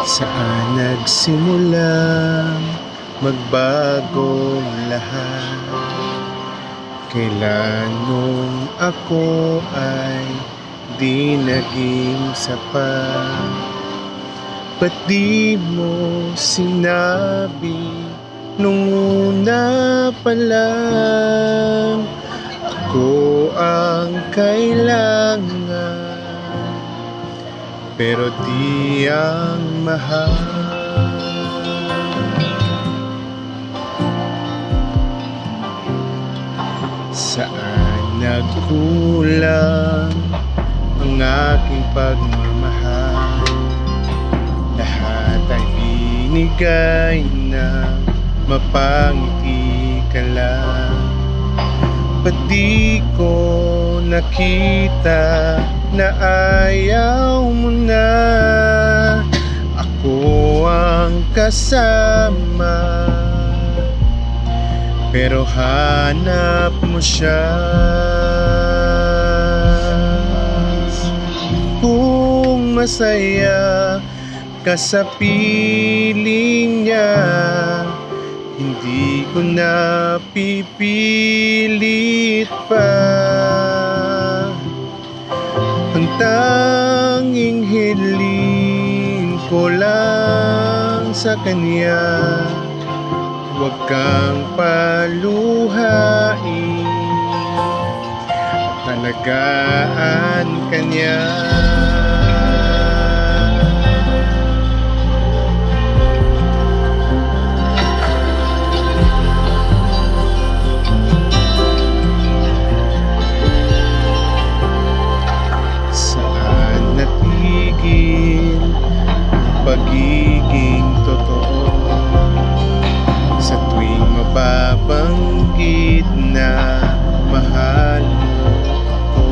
Saan nagsimula magbagong lahat? Kailan nung ako ay di naging sapat? Ba't di mo sinabi nung una pa lang ako ang kailangan, pero di ang mahal? Saan nagkulang ang aking pagmamahal? Lahat ay binigay na mapangiti ka lang. Ba't di ko nakita na ayaw mo na ako ang kasama, pero hanap mo siya? Kung masaya ka sa piling niya, hindi ko na pipilit pa. Ang tanging hiling ko lang sa kanya, huwag kang paluhain at alagaan ka niya. Pagiging totoo sa tuwing mababanggit na mahal mo ako?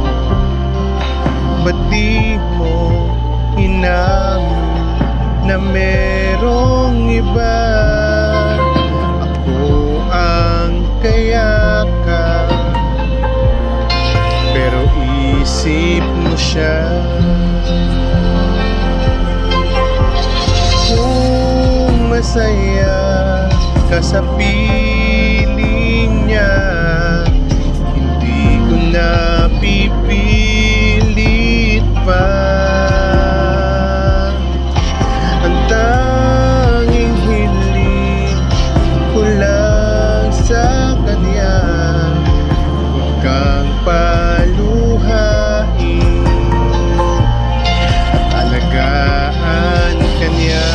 Ba't di mo inamin na merong iba? Ako ang kayaka, pero isip mo siya. Masaya ka sa piling niya, hindi ko na pipilit pa. Ang tanging hiling ko lang sa kanya, huwag kang paluhain at alagaan ka niya.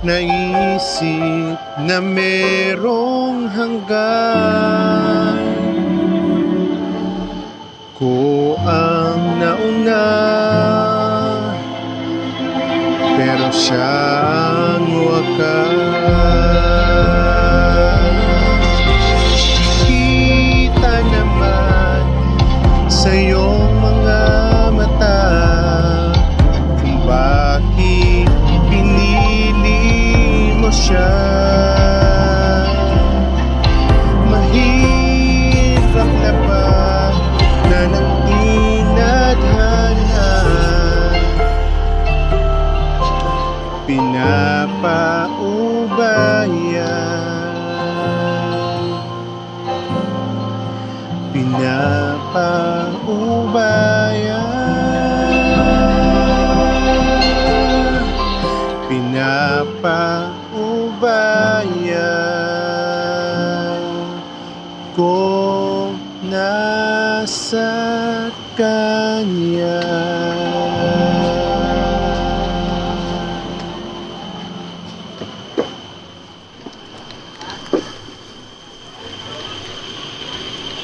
Naisip na merong hanggan ko ang nauna, pero siya ang wakas. Kita naman sa iyong mga mata kung bakit pinili mo siya. Mahirap na ba na nagtinadhana? Pinapaubayan, pinapaubayan, pinapaubayan ko na sa kanya.